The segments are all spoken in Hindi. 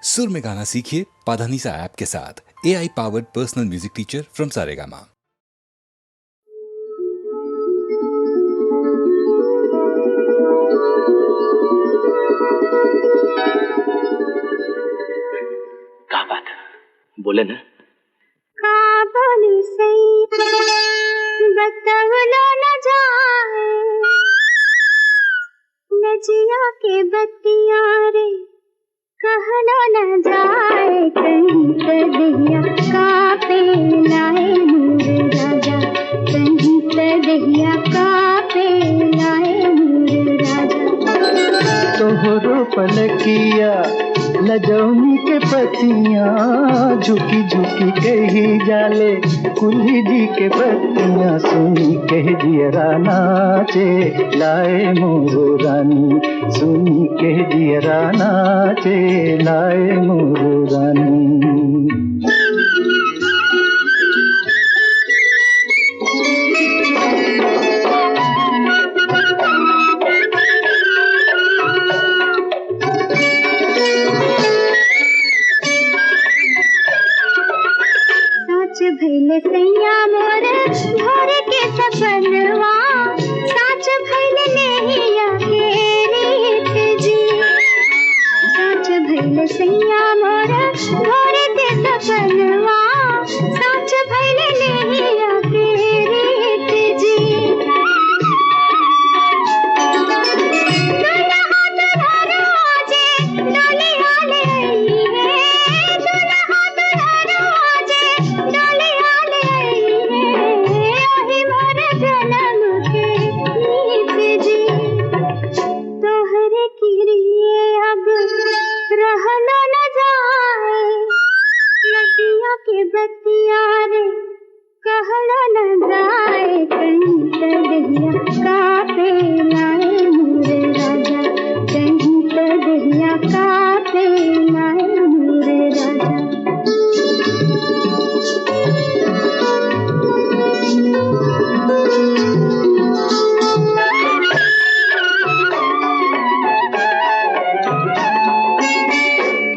सुर में गाना सीखिए पाधानीसा ऐप के साथ। AI powered personal music teacher from Saregama. क्या बात है, बोले ना। का बोली सही बतवलो न जाए, नजिया के बत्तियां रे कहलो न जाए। कहीं कदिया का पे लाए नूर राजा, कहीं कदिया का पे लाए नूर राजा। तोहरो पलकिया लजौनी के पतियाँ झुकी झुकी कही जाले, कुल्ही जी के पतियाँ सुनी कह दियरा नाचे लाए मोर रानी, सुनी कह दियरा नाचे लाए मोर रानी। भैले सैया मोर भोर के सपनवा, साच भैले नेहिया के रीत जी। साच भैले सैया मोर भोर के सपनवा, साच भैले नेहिया के रीत जी। दुल्हा दुल्हन आजे डोलिया ले आई है, दुल्हा दुल्हन आजे डोलिया ले आई है, ओही मोर जन्म के गीत जी। तोहरे किरिए अब रहलो न जाए, नदिया के बत्तियां रे कहलो न जाए। कहीं कदिया का पे लाए नूर राजा, कहीं कदिया का पे लाए नूर राजा।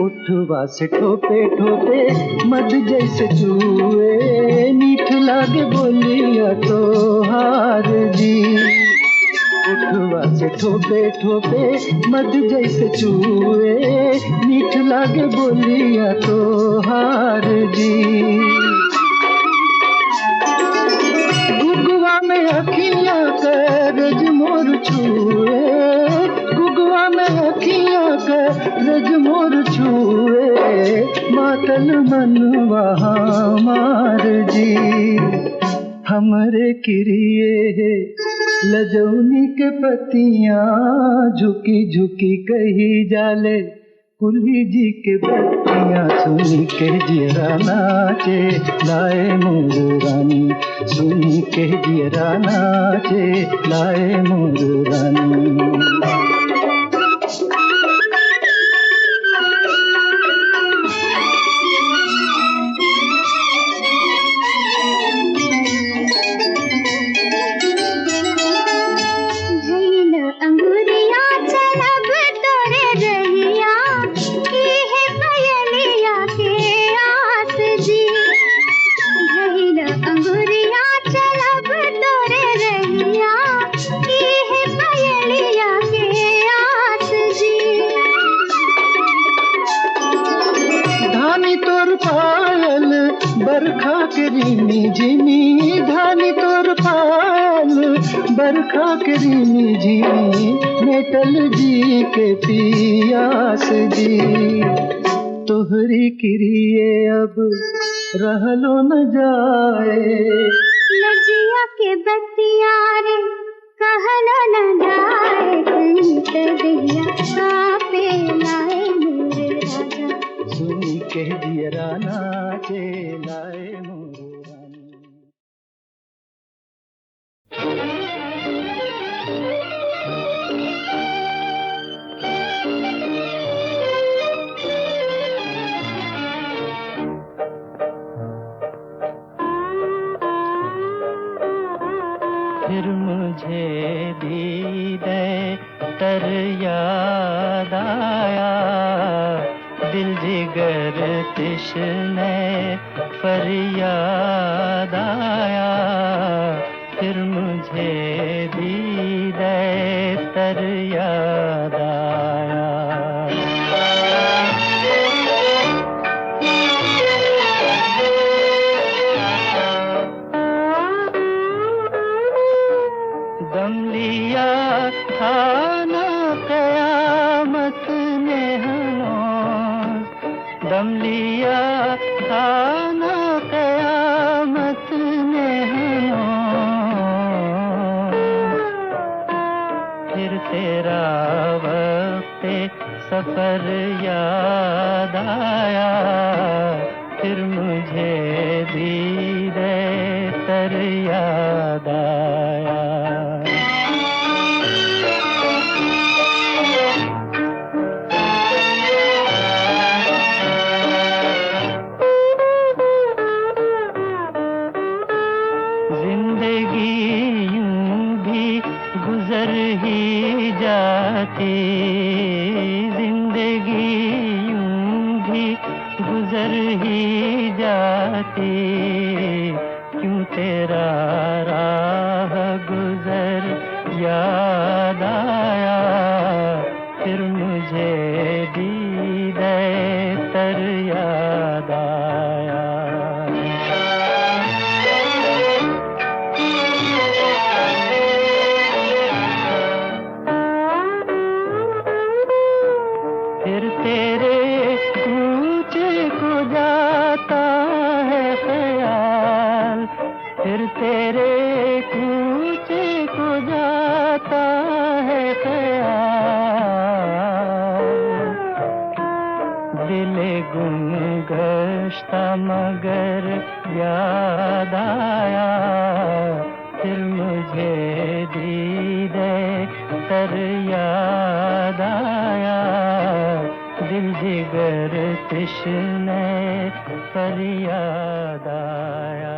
उठवा से ठोपे ठोपे मध जैसे चूए, मीठ लागे बोलिया तोहार जी। उठवा से ठोपे ठोपे मध जैसे चूए, मीठ लागे बोलिया तोहार जी। गुगवा में अखियाँ करज मोर छुए, गुगवा में अखियाँ करज मोर छुए, मातल मनवा हमार जी। हमरे किरिए लजौनी के पतियाँ झुकी झुकी कही जाले, कुल्ही जी के बत्तियाँ सुनी के जियरा नाचे लाए मोर रानी, सुनी के जियरा नाचे लाए मोर रानी। बरखा के रिमी झिमी धानी तोर पाल, बरखा के रिमी झिमी मेटल जी के पियास जी। तोहरी किरिए अब रहलो न जाए, नजिया के बत्तियां रे कहलो न जाए। कहीं कदिया का पे लाए नूर राजा, सुनी कह दियरा नाचे लाए मोर रानी। फिर मुझे दीदे तर याद आया, दिल जिगर तिश्ने फरियाद आया, फिर मुझे दीदे तर याद आया। दम लिया था ना क़यामत ने हनूज़, दम लिया था ना क़यामत ने हनूज़, फिर तेरा वक़्ते सफ़र याद आया, फिर मुझे दीदे तर याद आया। जिंदगी यूं भी गुजर ही जाती, जिंदगी यूं भी गुजर ही जाती, क्यों तेरा राह गुजर याद आया, फिर मुझे दीदे तर याद आया। फिर तेरे कूचे को जाता है ख्याल, फिर तेरे कूचे को जाता है ख्याल, दिले गुम गश्ता मगर याद आया, फिर मुझे दीदे तर याद आया, दिल जिगर तिश्ने पर याद आया।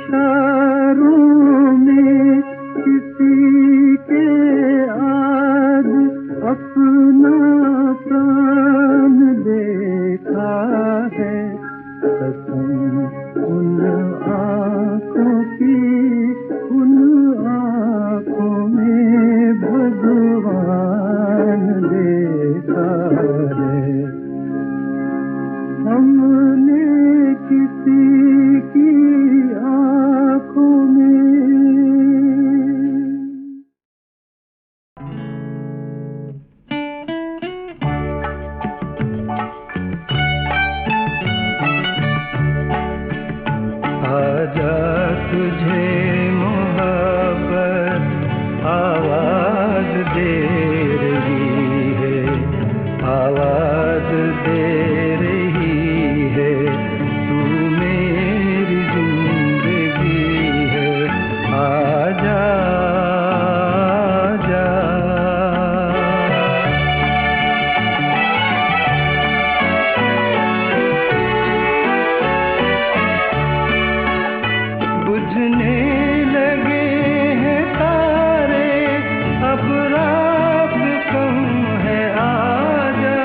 इशारों में किसी के आज अपना प्राण देखा है। कसम उन आँखों की, उन आँखों में भगवान देखा है। हमने किसी की आँखों में आजा तुझे मोहब्बत आवाज दे रही है, आवाज दे रही है। तू मेरी जिंदगी है, आजा आजा। बुझने लगे हैं तारे, अब रात कम है, आजा।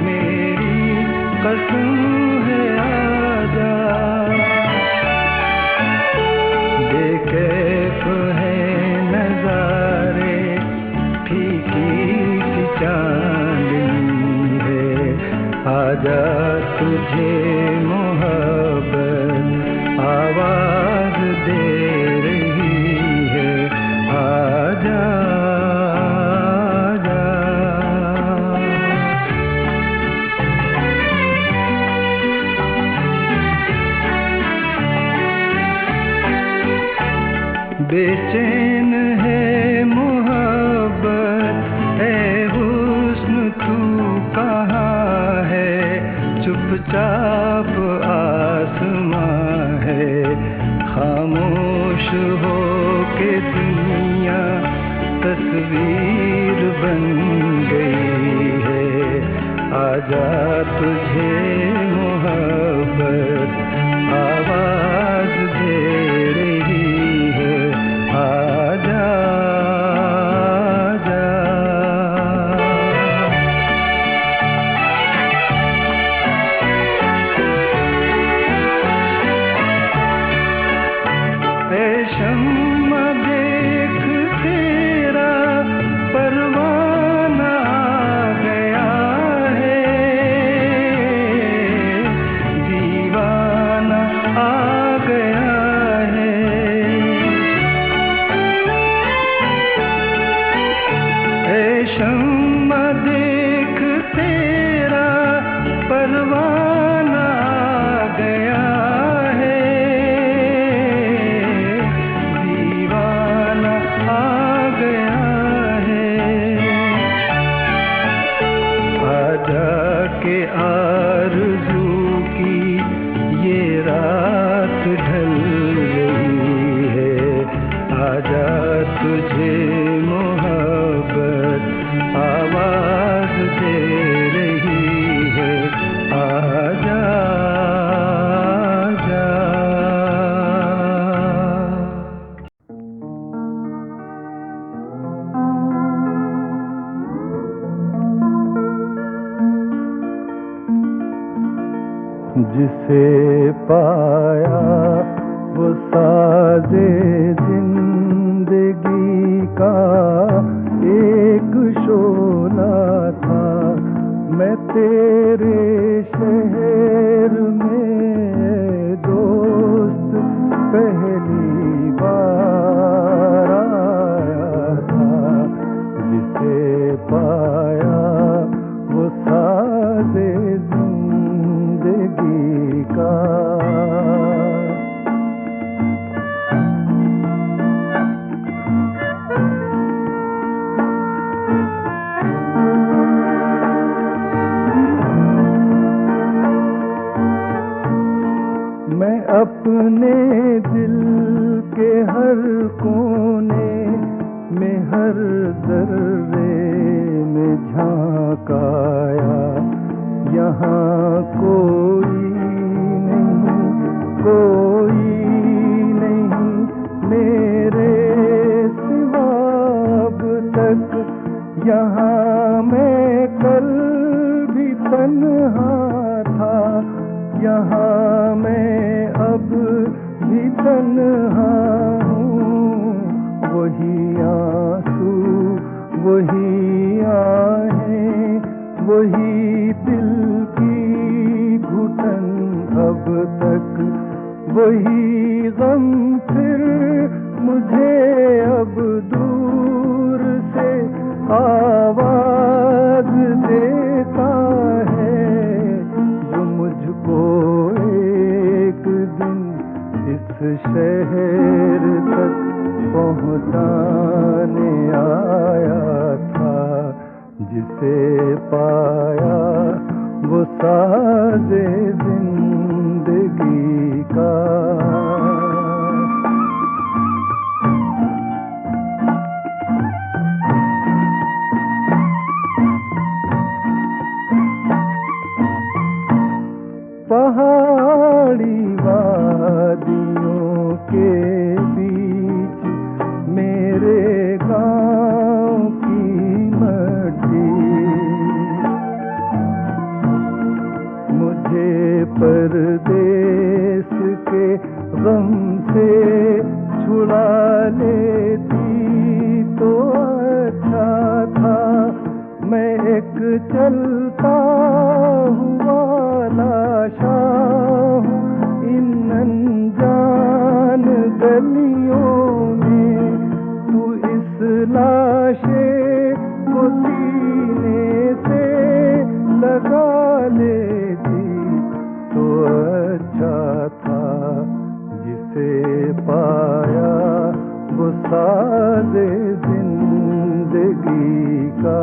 मेरी कसम है, आजा। बेकैफ है नजारे, फीकी सी चांदनी है, आजा तुझे मोहब्बत आवाज दे रही है, आजा आजा। बेचैन है मोहब्बत, ऐ हुस्न तू कहाँ है। चुपचाप आसमां है, खामोश हो के दुनिया तस्वीर बन गई है। आजा तुझे मोहब्बत आवाज दे रही है, आजा आजा। शम्मा देख तेरा परवाना आ गया है, दीवाना आ गया है। ऐ शम्मा देख तेरा परवाना आ गया है, आ गया है। आजा के आरज़ू की ये रात ढल रही है, आजा तुझे मोहब्बत आवाज दे रही है, आजा आजा। जिसे पाया वो साजे जिंदगी का एक शोला था। मैं तेरे शहर में दोस्त पहली बार आया था। जिसे पाया वो साजे जिंदगी का। मैं अपने दिल के हर कोने में हर जर्रे में झांकाया। यहाँ कोई नहीं यहाँ मैं अब भी तन्हा हूँ, वही आंसू वही आहें, वही दिल की घुटन अब तक, वही गम फिर मुझे अब दूर से आवाज देता है, जो मुझको एक दिन इस शहर तक पहुंचाने आया था, जिसे पाया वो साज़े जिंदगी का। पहाड़ी वादियों के बीच मेरे गांव की मट्टी, मुझे परदेस के गम से छुड़ा लेती तो अच्छा था, मैं एक चलता हुआ लाशा हूँ इन अनजान गलियों में, तू इस लाशे को सीने से लगा लेती तो अच्छा था, जिसे पाया वो साज़े जिंदगी का।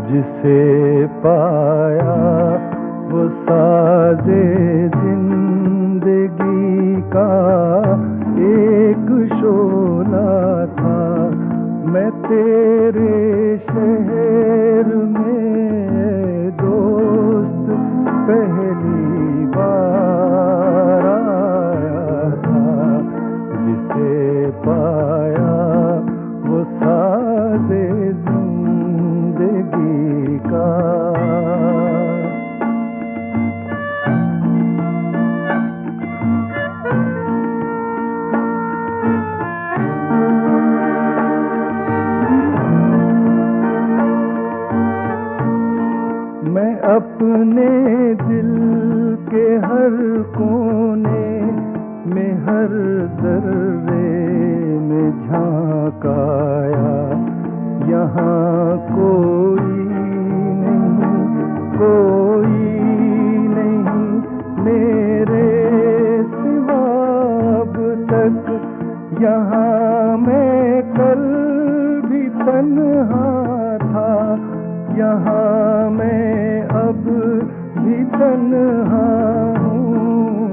जिसे पाया वो साज़े जिंदगी का एक शोला था, मैं तेरे शहर में दोस्त पहली बार आया था, जिसे पाया वो साज़े जिंदगी का। मैं अपने दिल के हर कोने में हर ज़र्रे में झांकाया, यहाँ कोई नहीं मेरे सिवा अब तक, यहाँ मैं कल भी तन्हा था, यहाँ मैं अब भी तन्हा हूँ,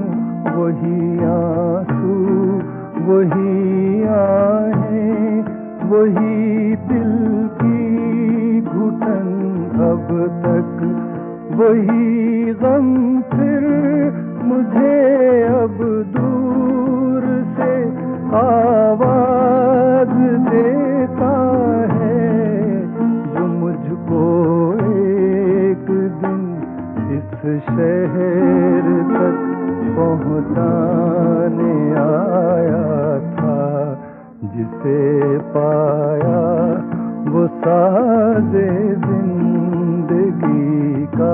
वही आंसू वही आहें, वही दिल की घुटन अब तक, वही गम फिर मुझे अब दूर से आवाज देता है, जो मुझको एक दिन इस शहर तक पहुंचाने आया था, जिसे पाया वो साज़े जिंदगी का।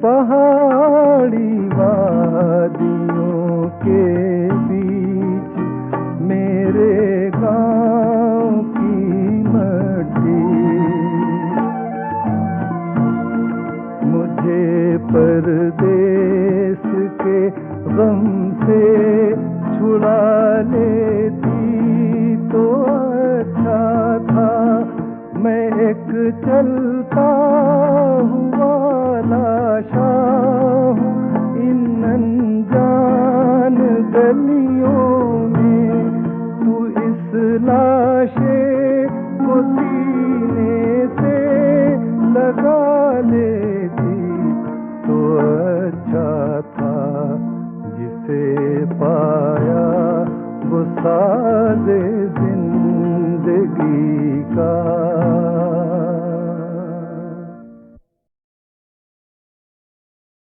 पहाड़ी वादियों के बीच मेरे गांव की मट्टी, मुझे परदेस के गम से छुड़ा लेती तो अच्छा था, मैं एक चलता हुआ लाशा हूँ इन अनजान गलियों में, साज़े जिंदगी का।